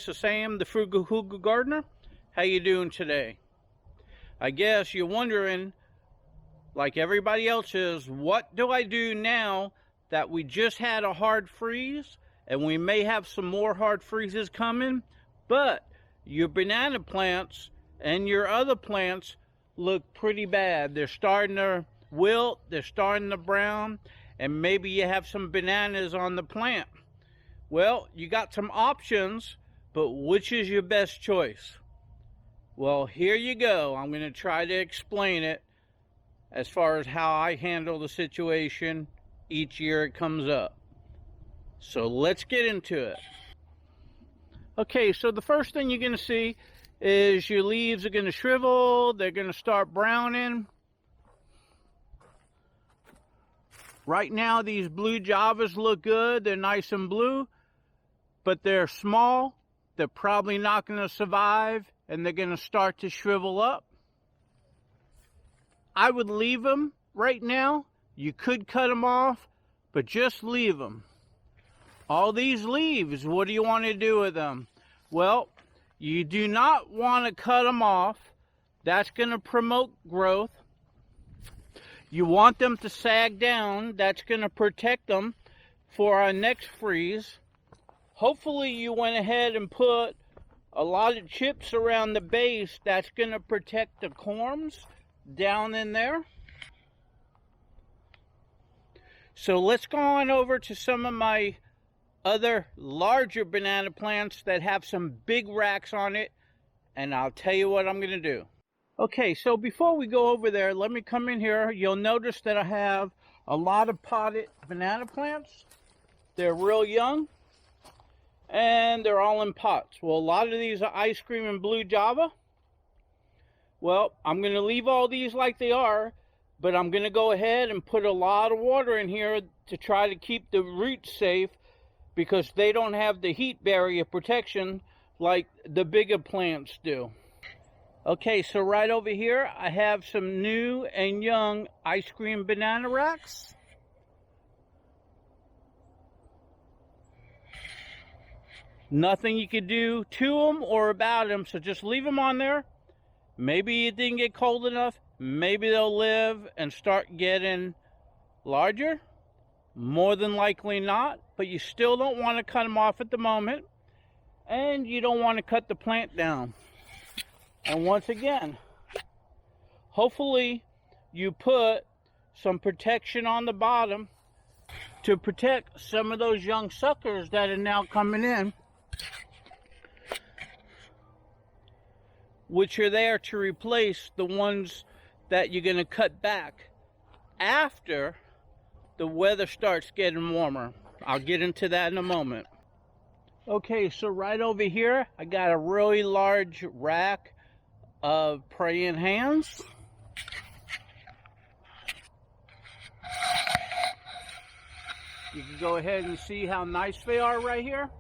this is Sam, the Frugal Hugel Gardener. How you doing today? I guess you're wondering, like everybody else is, what do I do now that we just had a hard freeze and we may have some more hard freezes coming, but your banana plants and your other plants look pretty bad. They're starting to wilt, they're starting to brown, and maybe you have some bananas on the plant. Well, you got some options, but which is your best choice? Well, here you go. I'm going to try to explain it as far as how I handle the situation each year it comes up. So let's get into it. Okay, so the first thing you're going to see is your leaves are going to shrivel. They're going to start browning. Right now, these blue Javas look good. They're nice and blue, but they're small. They're probably not going to survive, and they're going to start to shrivel up. I would leave them right now. You could cut them off, but just leave them. All these leaves, what do you want to do with them? Well, you do not want to cut them off. That's going to promote growth. You want them to sag down. That's going to protect them for our next freeze. Hopefully you went ahead and put a lot of chips around the base. That's going to protect the corms down in there. So let's go on over to some of my other larger banana plants that have some big racks on it, and I'll tell you what I'm going to do. Okay, so before we go over there, let me come in here. You'll notice that I have a lot of potted banana plants. They're real young, and they're all in pots. Well, a lot of these are ice cream and blue Java. Well, I'm going to leave all these like they are, but I'm going to go ahead and put a lot of water in here to try to keep the roots safe, because they don't have the heat barrier protection like the bigger plants do. Okay, so right over here, I have some new and young ice cream banana racks. Nothing you can do to them or about them, so just leave them on there. Maybe it didn't get cold enough. Maybe they'll live and start getting larger. More than likely not, but you still don't want to cut them off at the moment, and you don't want to cut the plant down. And once again, hopefully you put some protection on the bottom to protect some of those young suckers that are now coming in, which are there to replace the ones that you're going to cut back after the weather starts getting warmer. I'll get into that in a moment. Okay, so right over here, I got a really large rack of praying hands. You can go ahead and see how nice they are right here.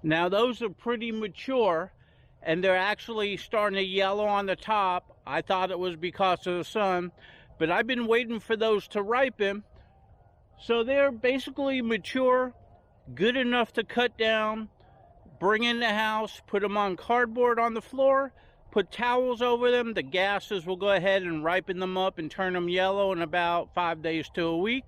Now those are pretty mature, and they're actually starting to yellow on the top. I thought it was because of the sun, but I've been waiting for those to ripen. So they're basically mature, good enough to cut down, bring in the house, put them on cardboard on the floor, put towels over them. The gases will go ahead and ripen them up and turn them yellow in about 5 days to a week.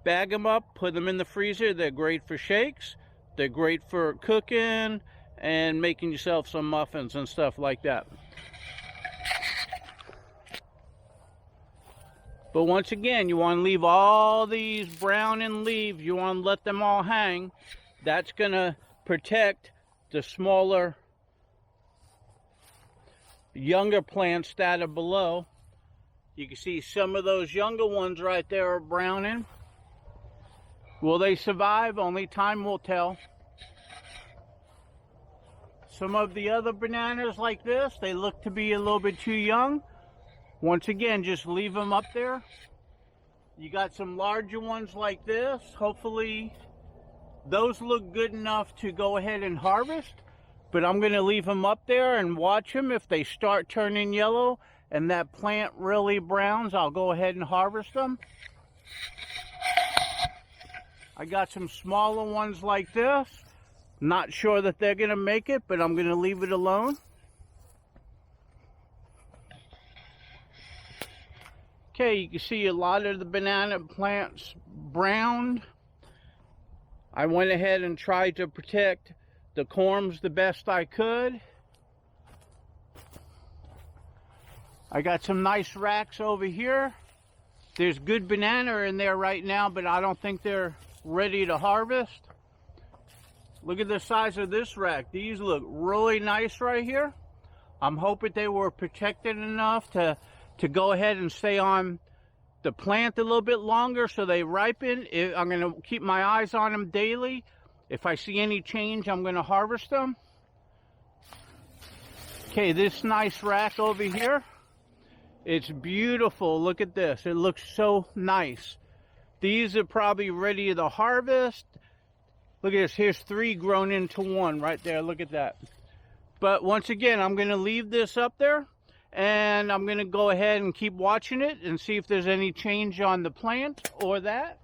Bag them up, put them in the freezer. They're great for shakes. They're great for cooking and making yourself some muffins and stuff like that. But once again, you want to leave all these browning leaves. You want to let them all hang. That's going to protect the smaller, younger plants that are below. You can see some of those younger ones right there are browning. Will they survive? Only time will tell. Some of the other bananas like this, they look to be a little bit too young. Once again, just leave them up there. You got some larger ones like this. Hopefully those look good enough to go ahead and harvest. But I'm going to leave them up there and watch them. If they start turning yellow and that plant really browns, I'll go ahead and harvest them. I got some smaller ones like this. Not sure that they're going to make it, but I'm going to leave it alone. Okay, you can see a lot of the banana plants browned. I went ahead and tried to protect the corms the best I could. I got some nice racks over here. There's good banana in there right now, but I don't think they're ready to harvest. Look at the size of this rack. These look really nice right here. I'm hoping they were protected enough to go ahead and stay on the plant a little bit longer so they ripen. I'm going to keep my eyes on them daily. If I see any change, I'm going to harvest them. Okay, this nice rack over here. It's beautiful. Look at this. It looks so nice. These are probably ready to harvest. Look at this. Here's 3 grown into 1 right there. Look at that. But once again, I'm going to leave this up there. And I'm going to go ahead and keep watching it and see if there's any change on the plant or that.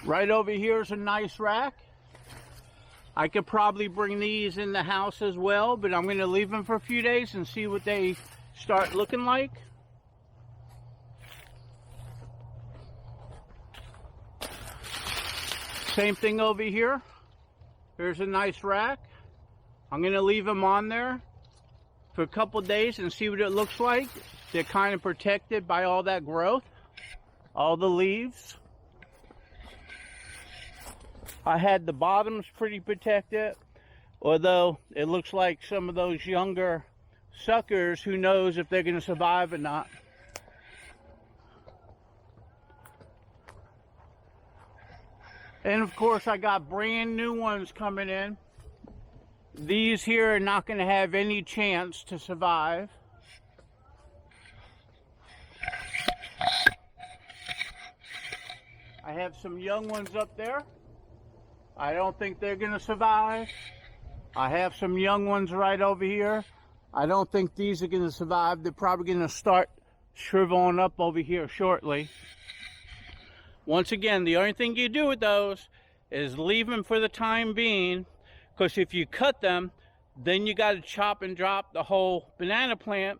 Right over here is a nice rack. I could probably bring these in the house as well, but I'm going to leave them for a few days and see what they start looking like. Same thing over here. Here's a nice rack. I'm going to leave them on there for a couple days and see what it looks like. They're kind of protected by all that growth, all the leaves. I had the bottoms pretty protected, although it looks like some of those younger suckers, who knows if they're going to survive or not. And of course, I got brand new ones coming in. These here are not going to have any chance to survive. I have some young ones up there. I don't think they're going to survive. I have some young ones right over here. I don't think these are going to survive. They're probably going to start shriveling up over here shortly. Once again, the only thing you do with those is leave them for the time being, because if you cut them, then you got to chop and drop the whole banana plant.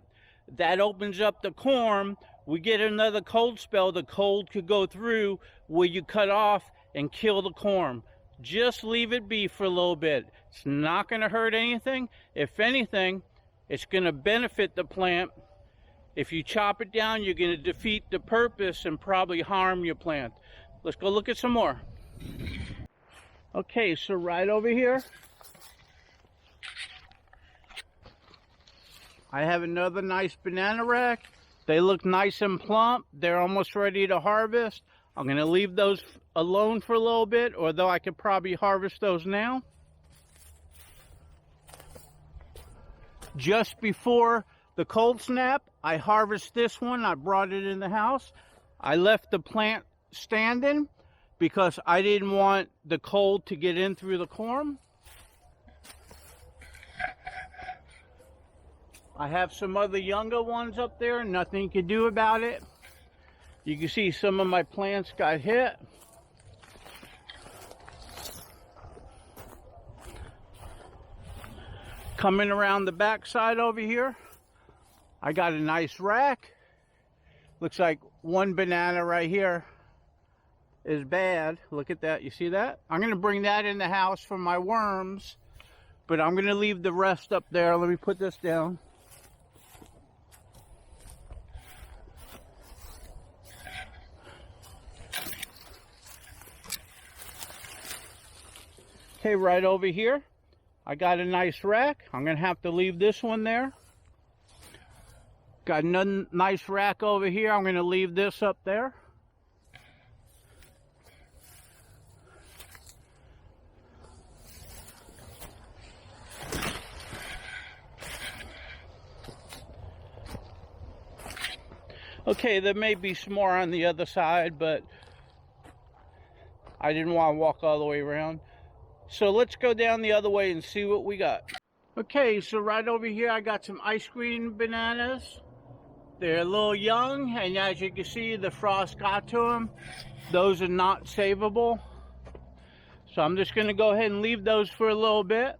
That opens up the corm. We get another cold spell. The cold could go through where you cut off and kill the corm. Just leave it be for a little bit. It's not going to hurt anything. If anything, it's going to benefit the plant. If you chop it down, you're going to defeat the purpose and probably harm your plant. Let's go look at some more. Okay, so right over here, I have another nice banana rack. They look nice and plump. They're almost ready to harvest. I'm going to leave those alone for a little bit, although I could probably harvest those now. Just before the cold snap, I harvest this one. I brought it in the house. I left the plant standing because I didn't want the cold to get in through the corm. I have some other younger ones up there. Nothing you can do about it. You can see some of my plants got hit. Coming around the back side over here, I got a nice rack. Looks like one banana right here is bad. Look at that. You see that? I'm going to bring that in the house for my worms, but I'm going to leave the rest up there. Let me put this down. Okay, right over here, I got a nice rack. I'm going to have to leave this one there. Got another nice rack over here. I'm going to leave this up there. Okay, there may be some more on the other side, but I didn't want to walk all the way around. So let's go down the other way and see what we got. Okay, so right over here I got some ice cream bananas. They're a little young, and as you can see, the frost got to them. Those are not savable. So I'm just going to go ahead and leave those for a little bit.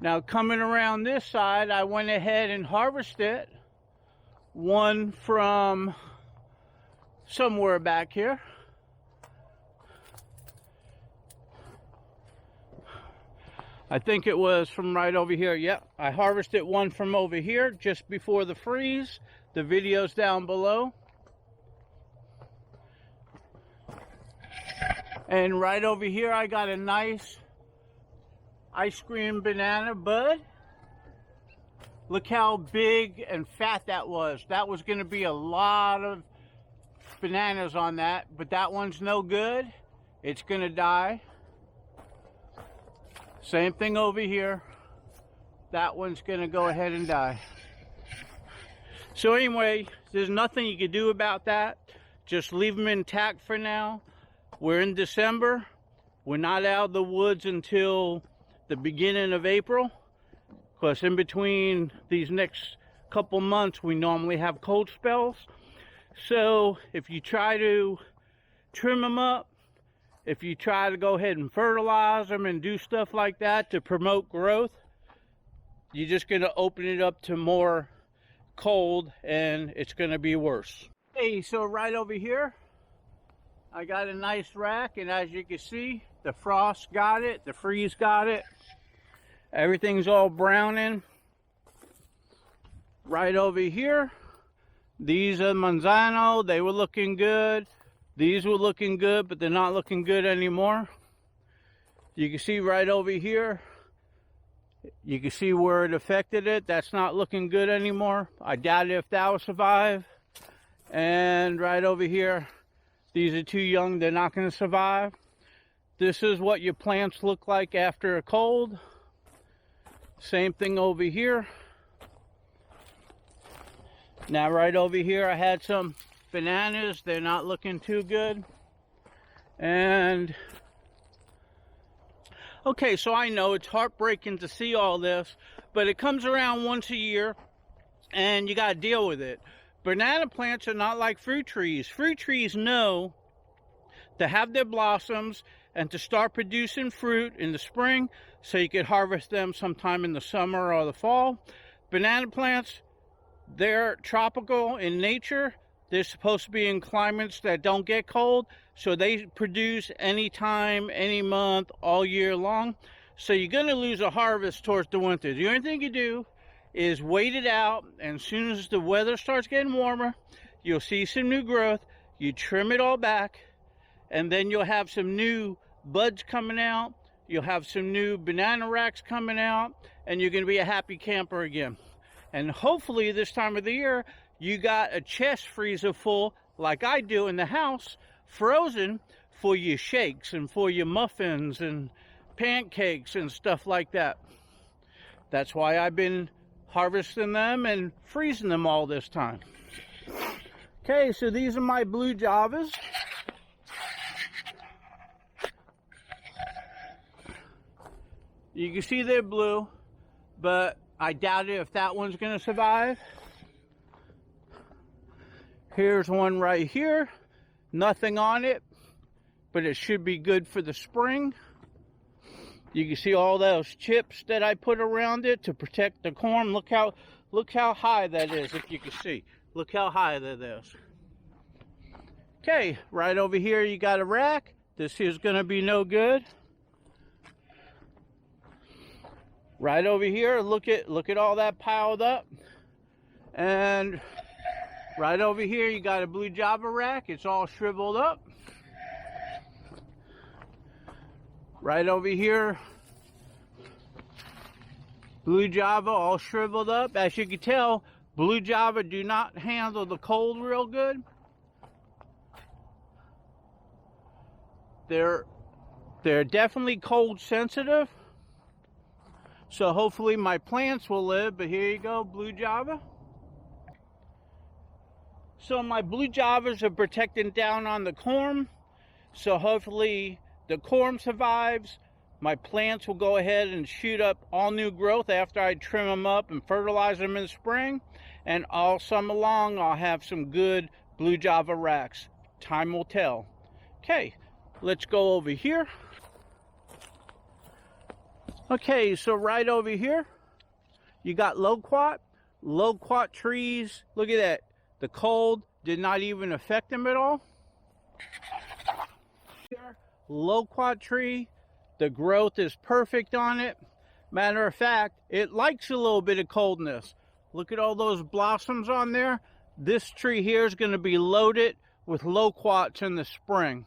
Now coming around this side, I went ahead and harvested one from somewhere back here. I think it was from right over here. Yep, I harvested one from over here just before the freeze. The video's down below. And right over here I got a nice ice cream banana bud. Look how big and fat that was. That was going to be a lot of bananas on that, but that one's no good. It's going to die. Same thing over here. That one's going to go ahead and die. So anyway, there's nothing you can do about that. Just leave them intact for now. We're in December. We're not out of the woods until the beginning of April. Because in between these next couple months, we normally have cold spells. So if you try to trim them up, if you try to go ahead and fertilize them and do stuff like that to promote growth, you're just going to open it up to more cold, and it's going to be worse. Hey, so right over here, I got a nice rack, and as you can see, the frost got it, the freeze got it. Everything's all browning. Right over here, these are Manzano. They were looking good. These were looking good, but they're not looking good anymore. You can see right over here, you can see where it affected it. That's not looking good anymore. I doubt if that will survive. And right over here, these are too young. They're not going to survive. This is what your plants look like after a cold. Same thing over here. Now right over here, I had some bananas. They're not looking too good. And okay, so I know it's heartbreaking to see all this, but it comes around once a year and you got to deal with it. Banana plants are not like fruit trees. Fruit trees know to have their blossoms and to start producing fruit in the spring so you can harvest them sometime in the summer or the fall. Banana plants, they're tropical in nature. They're supposed to be in climates that don't get cold, so they produce anytime, any month, all year long. So you're going to lose a harvest towards the winter. The only thing you do is wait it out, and as soon as the weather starts getting warmer, you'll see some new growth. You trim it all back, and then you'll have some new buds coming out. You'll have some new banana racks coming out, and you're going to be a happy camper again. And hopefully this time of the year, you got a chest freezer full, like I do in the house, frozen for your shakes and for your muffins and pancakes and stuff like that. That's why I've been harvesting them and freezing them all this time. Okay, so these are my blue javas. You can see they're blue, but I doubt it if that one's going to survive. Here's one right here. Nothing on it, but it should be good for the spring. You can see all those chips that I put around it to protect the corn. Look how high that is, if you can see. Look how high that is. Okay, right over here you got a rack. This is going to be no good. Right over here, look at all that piled up. And right over here, you got a blue java rack. It's all shriveled up. Right over here, blue java all shriveled up. As you can tell, blue java do not handle the cold real good. They're definitely cold sensitive. So hopefully my plants will live, but here you go, blue java. So my blue javas are protecting down on the corn. So hopefully the corm survives. My plants will go ahead and shoot up all new growth after I trim them up and fertilize them in the spring. And all summer long, I'll have some good blue java racks. Time will tell. Okay, let's go over here. Okay, so right over here, you got loquat. Loquat trees, look at that. The cold did not even affect them at all. Loquat tree, the growth is perfect on it. Matter of fact, it likes a little bit of coldness. Look at all those blossoms on there. This tree here is going to be loaded with loquats in the spring.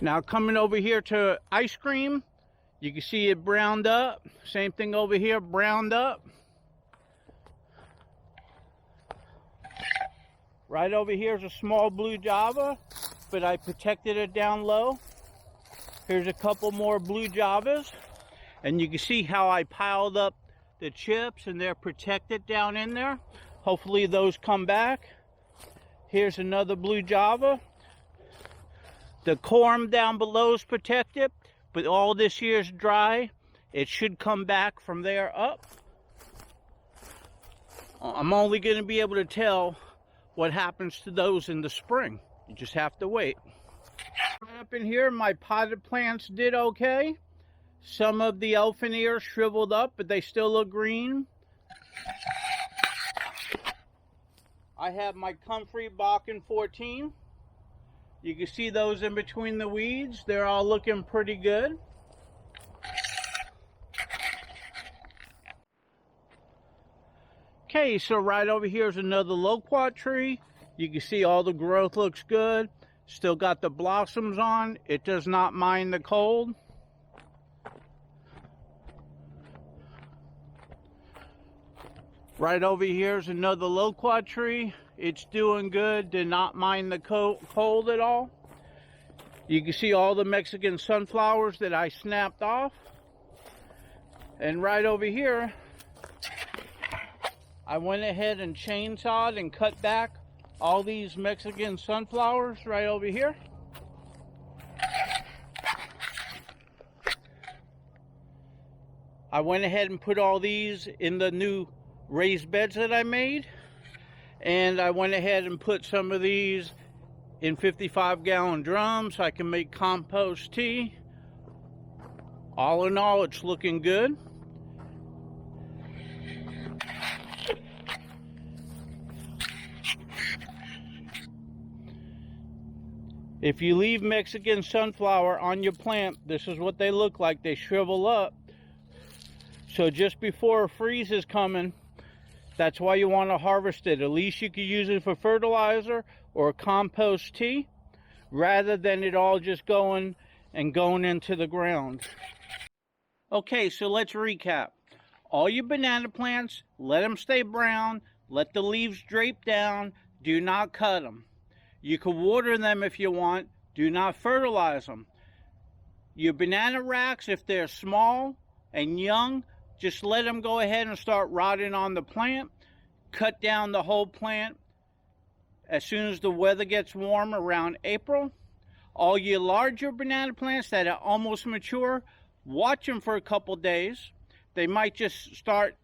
Now coming over here to ice cream, you can see it browned up. Same thing over here, browned up. Right over here is a small blue java, but I protected it down low. Here's a couple more blue javas, and you can see how I piled up the chips and they're protected down in there. Hopefully those come back. Here's another blue java. The corm down below is protected, but all this year's dry. It should come back from there up. I'm only going to be able to tell what happens to those in the spring. You just have to wait. Up in here, my potted plants did okay. Some of the elephant ears shriveled up, but they still look green. I have my comfrey Bakken 14. You can see those in between the weeds. They're all looking pretty good. Okay, so right over here is another loquat tree. You can see all the growth looks good. Still got the blossoms on. It does not mind the cold. Right over here is another loquat tree. It's doing good. Did not mind the cold at all. You can see all the Mexican sunflowers that I snapped off. And right over here, I went ahead and chainsawed and cut back all these Mexican sunflowers right over here. I went ahead and put all these in the new raised beds that I made. And I went ahead and put some of these in 55-gallon drums so I can make compost tea. All in all, it's looking good. If you leave Mexican sunflower on your plant, this is what they look like. They shrivel up. So just before a freeze is coming, that's why you want to harvest it. At least you could use it for fertilizer or compost tea, rather than it all just going into the ground. Okay, so let's recap. All your banana plants, let them stay brown. Let the leaves drape down. Do not cut them. You can water them if you want. Do not fertilize them. Your banana racks, if they're small and young, just let them go ahead and start rotting on the plant. Cut down the whole plant as soon as the weather gets warm around April. All your larger banana plants that are almost mature, watch them for a couple days. They might just start,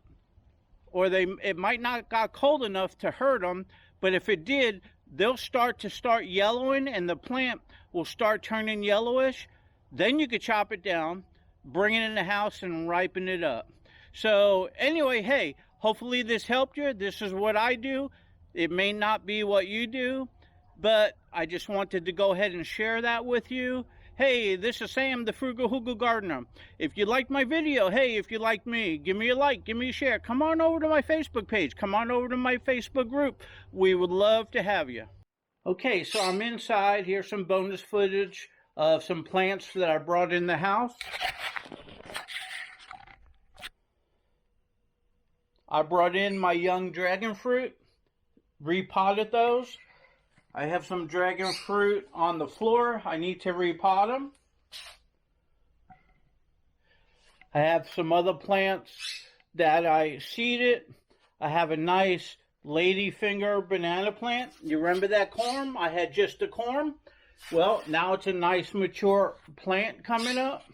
or it might not got cold enough to hurt them, but if it did, they'll start yellowing and the plant will start turning yellowish. Then you could chop it down, bring it in the house and ripen it up. So anyway, hey, hopefully this helped you. This is what I do. It may not be what you do, but I just wanted to go ahead and share that with you. Hey, this is Sam, the Frugal Hugel Gardener. If you liked my video, hey, if you like me, give me a like, give me a share. Come on over to my Facebook page. Come on over to my Facebook group. We would love to have you. Okay, so I'm inside. Here's some bonus footage of some plants that I brought in the house. I brought in my young dragon fruit, repotted those. I have some dragon fruit on the floor. I need to repot them. I have some other plants that I seeded. I have a nice ladyfinger banana plant. You remember that corm? I had just a corm. Well, now it's a nice mature plant coming up.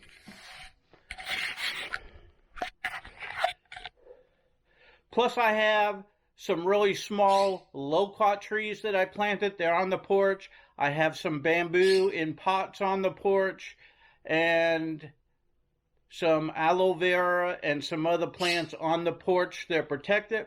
Plus I have some really small loquat trees that I planted. They're on the porch. I have some bamboo in pots on the porch and some aloe vera and some other plants on the porch. They're protected.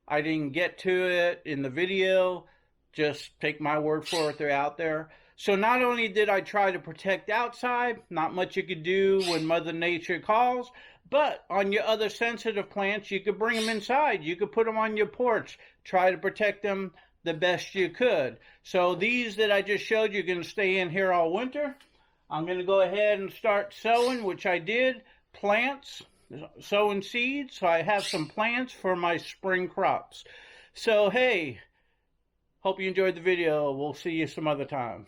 I didn't get to it in the video. Just take my word for it, they're out there. So not only did I try to protect outside, not much you could do when Mother Nature calls, but on your other sensitive plants, you could bring them inside. You could put them on your porch. Try to protect them the best you could. So these that I just showed you are going to stay in here all winter. I'm going to go ahead and start sowing, which I did. Plants, sowing seeds. So I have some plants for my spring crops. So hey, hope you enjoyed the video. We'll see you some other time.